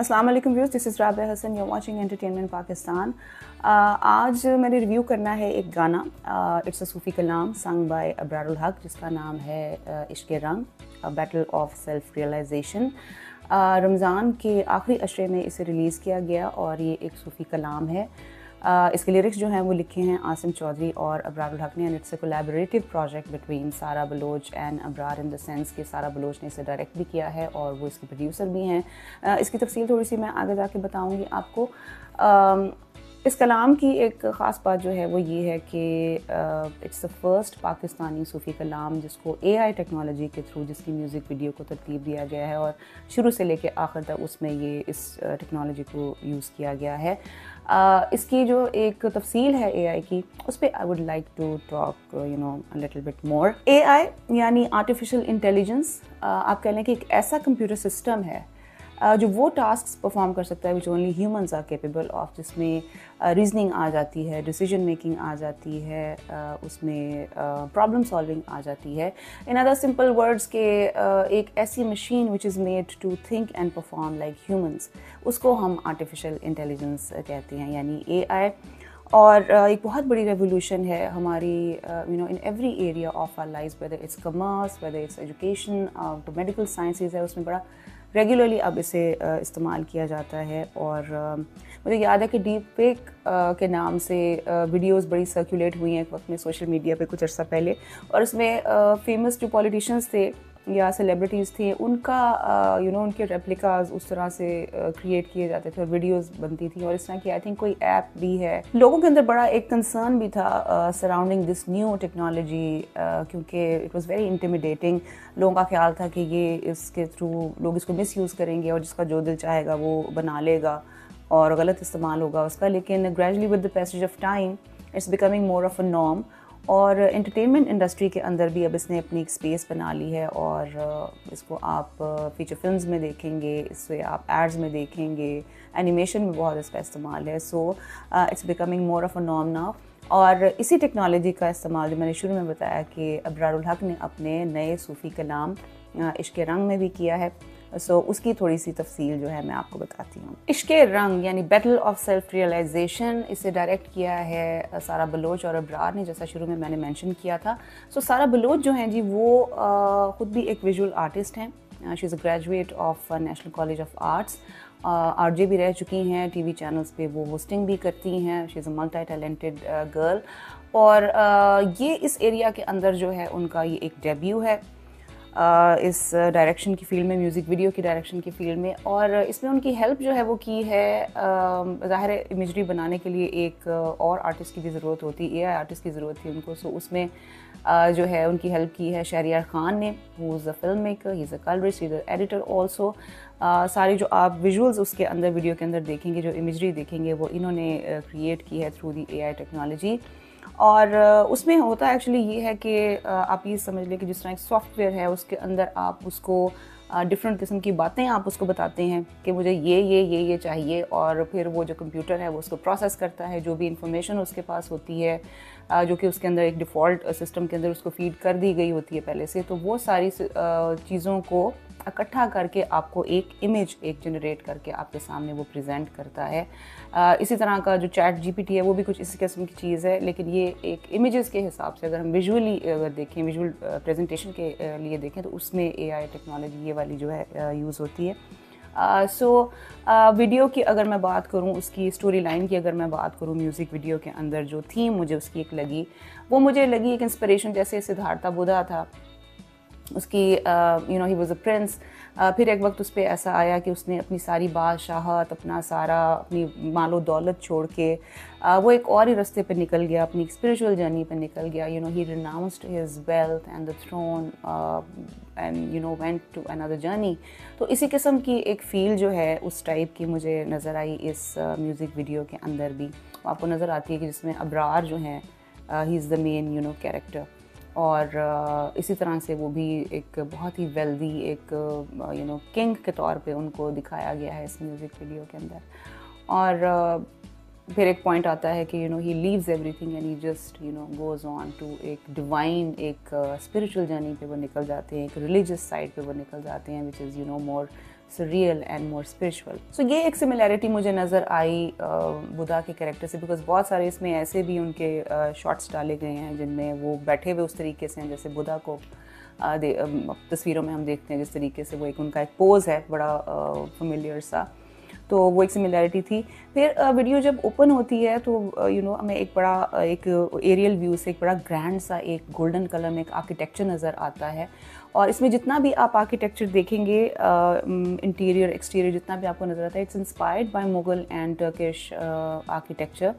अस्सलाम वालेकुम viewers, this is Rabia Hassan, you are watching entertainment Pakistan. आज मैंने रिव्यू करना है एक गाना। It's a Sufi Kalam sung by अब्रारुल हक, जिसका नाम है Ishq Rang, battle of self realisation. Ramzan के आखिरी अशरे में इसे रिलीज़ किया गया और ये एक सूफ़ी कलाम है। इसके लिरिक्स जो हैं वो लिखे हैं आसिम चौधरी और अब्रारुल हक ने, and it's a collaborative project between Sara Baloch and Abrar, in the sense कि सारा बलोच ने इसे डायरेक्ट भी किया है और वो इसके प्रोड्यूसर भी हैं। इसकी तफसील थोड़ी सी मैं आगे जाके बताऊंगी आपको। इस कलाम की एक ख़ास बात जो है वो ये है कि इट्स द फर्स्ट पाकिस्तानी सूफ़ी कलाम जिसको AI टेक्नोलॉजी के थ्रू जिसकी म्यूज़िक वीडियो को तरतीब दिया गया है और शुरू से लेके आखिर तक उसमें ये इस टेक्नोलॉजी को यूज़ किया गया है। इसकी जो एक तफसील है AI की, उस पर I would like to talk little bit more. AI यानी आर्टिफिशियल इंटेलिजेंस, आप कह लें कि एक ऐसा कंप्यूटर सिस्टम है जो वो टास्क परफॉर्म कर सकता है which only humans are capable of, जिसमें रीजनिंग आ जाती है, डिसीजन मेकिंग आ जाती है, उसमें प्रॉब्लम सॉल्विंग आ जाती है। इन अदर सिंपल वर्ड्स के एक ऐसी machine which is made to think and perform like humans, उसको हम आर्टिफिशियल इंटेलिजेंस कहते हैं यानी AI। और एक बहुत बड़ी रेवोल्यूशन है हमारी in every area of our life, whether it's commerce, whether it's education, तो मेडिकल साइंसेज है, उसमें बड़ा रेगुलरली अब इसे इस्तेमाल किया जाता है। और मुझे याद है कि डीप फेक के नाम से वीडियोस बड़ी सर्कुलेट हुई हैं एक वक्त में सोशल मीडिया पे कुछ अर्सा पहले, और उसमें फेमस जो पॉलिटिशियंस थे या सेलिब्रिटीज़ थे उनका उनके रेप्लिकाज उस तरह से क्रिएट किए जाते थे और वीडियोस बनती थी। और इस तरह की आई थिंक कोई ऐप भी है। लोगों के अंदर बड़ा एक कंसर्न भी था सराउंडिंग दिस न्यू टेक्नोलॉजी, क्योंकि इट वाज वेरी इंटिमिडेटिंग। लोगों का ख्याल था कि ये इसके थ्रू लोग इसको मिसयूज़ करेंगे और जिसका जो दिल चाहेगा वो बना लेगा और गलत इस्तेमाल होगा उसका। लेकिन gradually with the passage of time it's becoming more of a norm, और एंटरटेनमेंट इंडस्ट्री के अंदर भी अब इसने अपनी एक स्पेस बना ली है। और इसको आप फीचर फिल्म्स में देखेंगे, इससे आप एड्स में देखेंगे, एनिमेशन में बहुत इसका इस्तेमाल है। So it's becoming more of a norm now. और इसी टेक्नोलॉजी का इस्तेमाल जो मैंने शुरू में बताया कि अब्रारुल हक ने अपने नए सूफ़ी कलाम इश्क़ रंग में भी किया है। उसकी थोड़ी सी तफसील जो है मैं आपको बताती हूँ। इश्क़ रंग यानी बैटल ऑफ सेल्फ रियलाइजेशन, इसे डायरेक्ट किया है सारा बलोच और अब्रार ने, जैसा शुरू में मैंने मेंशन किया था। सारा बलोच जो हैं जी वो ख़ुद भी एक विजुअल आर्टिस्ट हैं। She is a graduate of national college of arts, RJ भी रह चुकी हैं, TV चैनल्स पे वो होस्टिंग भी करती हैं। She is a multi talented girl, और ये इस एरिया के अंदर जो है उनका ये एक डेब्यू है इस डायरेक्शन की फील्ड में, म्यूज़िक वीडियो की डायरेक्शन की फील्ड में। और इसमें उनकी हेल्प जो है वो की है, ज़ाहिर है इमेजरी बनाने के लिए एक और आर्टिस्ट की भी ज़रूरत होती, AI आर्टिस्ट की ज़रूरत थी उनको। उसमें जो है उनकी हेल्प की है शहरियार ख़ान ने, who is a film maker, he is a colourist, he is a editor also. सारी जो आप विजुअल्स उसके अंदर वीडियो के अंदर देखेंगे, जो इमेजरी देखेंगे, वो इन्होंने क्रिएट की है थ्रू दी AI टेक्नोलॉजी। और उसमें होता एक्चुअली ये है कि आप ये समझ लें कि जिस तरह एक सॉफ्टवेयर है उसके अंदर आप उसको डिफरेंट किस्म की बातें आप उसको बताते हैं कि मुझे ये चाहिए, और फिर वो जो कंप्यूटर है वो उसको प्रोसेस करता है, जो भी इंफॉर्मेशन उसके पास होती है जो कि उसके अंदर एक डिफ़ॉल्ट सिस्टम के अंदर उसको फीड कर दी गई होती है पहले से, तो वो सारी चीज़ों को इकट्ठा करके आपको एक इमेज जनरेट करके आपके सामने वो प्रेजेंट करता है। इसी तरह का जो चैट GPT है वो भी कुछ इसी किस्म की चीज़ है, लेकिन ये एक इमेजेस के हिसाब से अगर हम विजुअली अगर देखें, विजुअल प्रेजेंटेशन के लिए देखें, तो उसमें AI टेक्नोलॉजी ये वाली जो है यूज़ होती है। वीडियो की अगर मैं बात करूं, उसकी स्टोरी लाइन की अगर मैं बात करूं, म्यूज़िक वीडियो के अंदर जो थीम मुझे उसकी एक लगी, वो मुझे लगी एक इंस्पिरेशन, जैसे सिद्धार्थ बुद्धा था उसकी, ही वाज अ प्रिंस। फिर एक वक्त उस पर ऐसा आया कि उसने अपनी सारी बादशाहत, अपना सारा अपनी मालो दौलत छोड़ के वो एक और ही रास्ते पे निकल गया, अपनी स्पिरिचुअल जर्नी पे निकल गया। He renounced his wealth and the throne and went to another journey. तो इसी किस्म की एक फील जो है उस टाइप की मुझे नज़र आई इस म्यूज़िक वीडियो के अंदर भी। आपको नज़र आती है कि जिसमें अब्रार जो हैं, he is the main character, और इसी तरह से वो भी एक बहुत ही वेल्दी एक किंग के तौर पे उनको दिखाया गया है इस म्यूज़िक वीडियो के अंदर। और फिर एक पॉइंट आता है कि he leaves everything and he just goes on to एक डिवाइन, एक स्पिरिचुअल जर्नी पे वो निकल जाते हैं, एक रिलीजियस साइड पे वो निकल जाते हैं, which is more surreal and more spiritual. So ये एक सिमिलैरिटी मुझे नज़र आई बुद्धा के कैरेक्टर से, बिकॉज बहुत सारे इसमें ऐसे भी उनके शॉट्स डाले गए हैं जिनमें वो बैठे हुए उस तरीके से हैं जैसे बुद्धा को तस्वीरों में हम देखते हैं जिस तरीके से वो एक उनका एक पोज है बड़ा फेमिलियर सा, तो वो एक सिमिलैरिटी थी। फिर वीडियो जब ओपन होती है तो हमें एक बड़ा एक एरियल व्यू से एक बड़ा ग्रैंड सा एक गोल्डन कलर में एक आर्किटेक्चर नज़र आता है, और इसमें जितना भी आप आर्किटेक्चर देखेंगे इंटीरियर एक्सटीरियर जितना भी आपको नज़र आता है, it's inspired by Mughal and Turkish architecture.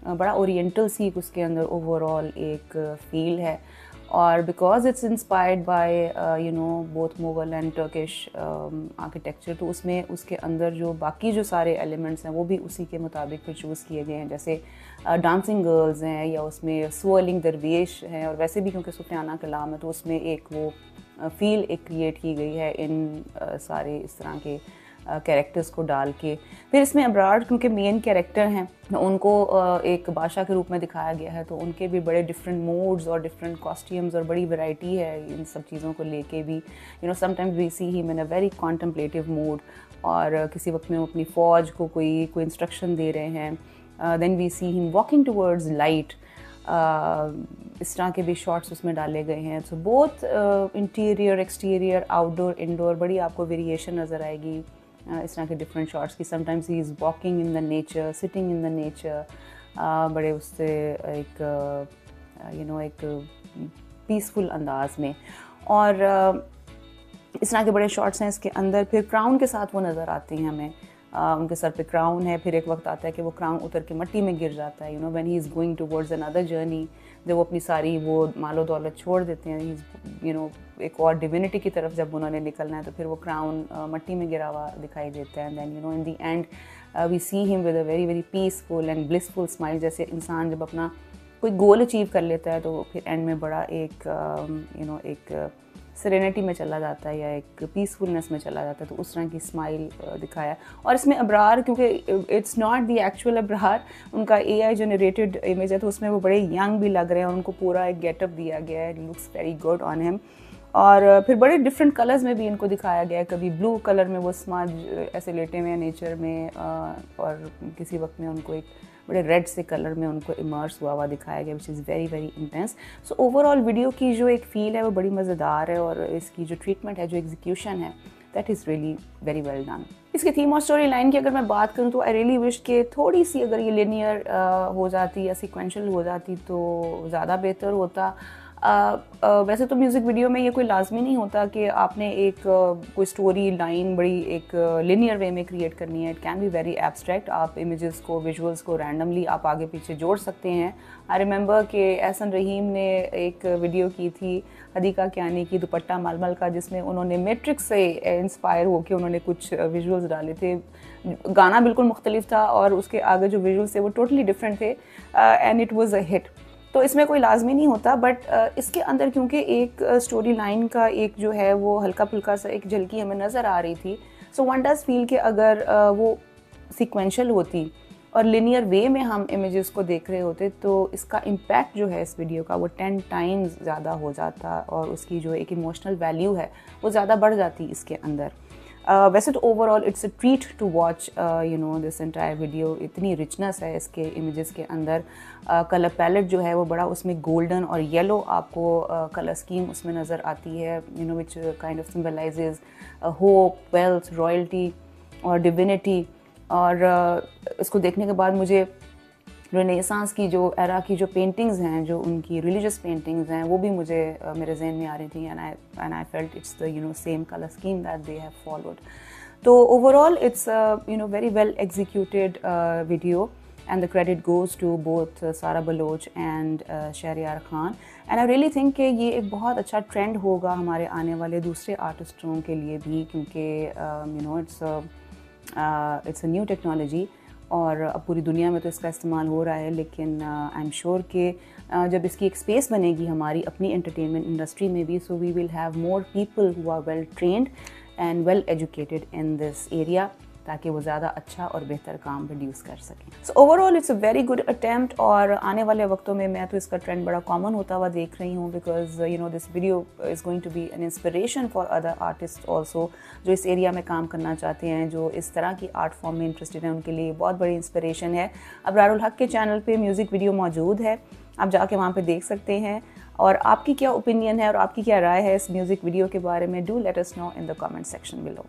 बड़ा ओरिएंटल सी उसके अंदर ओवरऑल एक फील है, और because it's inspired by both Mughal and Turkish architecture, तो उसमें उसके अंदर जो बाकी जो सारे एलिमेंट्स हैं वो भी उसी के मुताबिक फिर चूज़ किए गए हैं, जैसे डांसिंग गर्ल्स हैं या उसमें स्वर्लिंग दरवेश हैं, और वैसे भी क्योंकि सुफियाना कलाम है तो उसमें एक वो फील एक क्रिएट की गई है इन सारे इस तरह के कैरेक्टर्स को डाल के। फिर इसमें अबरार क्योंकि मेन कैरेक्टर हैं, उनको एक बादशाह के रूप में दिखाया गया है, तो उनके भी बड़े डिफरेंट मूड्स और डिफरेंट कॉस्ट्यूम्स और बड़ी वैरायटी है इन सब चीज़ों को लेके भी। Sometimes we see him in a very contemplative mood, और किसी वक्त में वो अपनी फ़ौज को कोई इंस्ट्रक्शन दे रहे हैं। Then we see him walking towards light, इस तरह के भी शॉट्स उसमें डाले गए हैं। So both interior exterior outdoor indoor बड़ी आपको वेरिएशन नज़र आएगी इस तरह के डिफरेंट शॉट्स की। Sometimes he is walking in the nature, sitting in the nature, बड़े उससे एक एक पीसफुल अंदाज में, और इस तरह के बड़े शॉट्स हैं इसके अंदर। फिर क्राउन के साथ वो नज़र आते हैं हमें, उनके सर पे क्राउन है, फिर एक वक्त आता है कि वो क्राउन उतर के मिट्टी में गिर जाता है, when he is going towards another journey, जब वो अपनी सारी वो मालो दौलत छोड़ देते हैं, एक और डिविनिटी की तरफ जब उन्होंने निकलना है तो फिर वो क्राउन मिट्टी में गिरा हुआ दिखाई देता है। Then in the end we see him with a very very peaceful and blissful smile, जैसे इंसान जब अपना कोई गोल अचीव कर लेता है तो फिर एंड में बड़ा एक एक सेरेनिटी में चला जाता है या एक पीसफुलनेस में चला जाता है, तो उस तरह की स्माइल दिखाया। और इसमें अबरार क्योंकि it's not the actual Abrar, उनका AI जनरेटेड इमेज है, तो उसमें वो बड़े यंग भी लग रहे हैं और उनको पूरा एक गेटअप दिया गया है, looks very good on him. और फिर बड़े डिफरेंट कलर्स में भी इनको दिखाया गया है, कभी ब्लू कलर में वो समाज ऐसे लेटे हुए हैं नेचर में, और किसी वक्त में उनको एक बड़े रेड से कलर में उनको इमर्स हुआ दिखाया गया, which is very very intense. So overall video की जो एक फ़ील है वो बड़ी मज़ेदार है, और इसकी जो ट्रीटमेंट है, जो एग्जीक्यूशन है, that is really very well done. इसकी थीम और स्टोरी लाइन की अगर मैं बात करूँ तो आई रियली विश कि थोड़ी सी अगर ये लिनियर हो जाती या सिक्वेंशल हो जाती तो ज़्यादा बेहतर होता। वैसे तो म्यूज़िक वीडियो में ये कोई लाजमी नहीं होता कि आपने एक कोई स्टोरी लाइन बड़ी एक लिनियर वे में क्रिएट करनी है। It can be very abstract, आप इमेजेस को विजुअल्स को रैंडमली आप आगे पीछे जोड़ सकते हैं। आई रिमेंबर कि एहसन रहीम ने एक वीडियो की थी हदीका कियानी की दुपट्टा मलमल का, जिसमें उन्होंने मैट्रिक्स से इंस्पायर होकर उन्होंने कुछ विजुअल्स डाले थे। गाना बिल्कुल मुख्तलिफ था और उसके आगे जो विजुअल्स थे वो टोटली डिफरेंट थे, and it was a hit. तो इसमें कोई लाजमी नहीं होता, बट इसके अंदर क्योंकि एक स्टोरी लाइन का एक जो है वो हल्का फुल्का सा एक झलकी हमें नज़र आ रही थी। सो वन डज फील कि अगर वो सीक्वेंशल होती और लिनियर वे में हम इमेजेस को देख रहे होते तो इसका इम्पैक्ट जो है इस वीडियो का वो 10 टाइम्स ज़्यादा हो जाता, और उसकी जो एक इमोशनल वैल्यू है वो ज़्यादा बढ़ जाती इसके अंदर। वैसे तो overall it's a treat to watch this entire video. इतनी रिचनेस है इसके इमेजेस के अंदर। कलर पैलेट जो है वो बड़ा उसमें गोल्डन और येलो आपको कलर स्कीम उसमें नज़र आती है, which kind of symbolises hope, wealth, royalty और डिविनिटी। और इसको देखने के बाद मुझे रेनेसांस की जो एरा की जो पेंटिंग्स हैं, जो उनकी रिलीजियस पेंटिंग्स हैं, वो भी मुझे मेरे जहन में आ रही थी, and I felt it's the same colour scheme that they have followed. तो overall it's very well executed video, and the credit goes to both Sara Baloch and Shahryar Khan. and I really think कि ये एक बहुत अच्छा ट्रेंड होगा हमारे आने वाले दूसरे आर्टिस्टों के लिए भी, क्योंकि इट्स अ न्यू टेक्नोलॉजी और अब पूरी दुनिया में तो इसका इस्तेमाल हो रहा है। लेकिन आई एम श्योर कि जब इसकी एक स्पेस बनेगी हमारी अपनी एंटरटेनमेंट इंडस्ट्री में भी, so we will have more people who are well trained and well educated in this area, ताकि वो ज़्यादा अच्छा और बेहतर काम प्रोड्यूस कर सकें। So overall it's a very good attempt, और आने वाले वक्तों में मैं तो इसका ट्रेंड बड़ा कॉमन होता हुआ देख रही हूँ, because you know this video is going to be an inspiration for other artist also, जो इस एरिया में काम करना चाहते हैं, जो इस तरह की आर्ट फॉर्म में इंटरेस्टेड हैं, उनके लिए बहुत बड़ी इंस्पिरेशन है। अबरारुल हक के चैनल पे म्यूज़िक वीडियो मौजूद है, आप जाके वहाँ पे देख सकते हैं। और आपकी क्या ओपिनियन है और आपकी क्या राय है इस म्यूज़िक वीडियो के बारे में? Do let us know in the comment section below.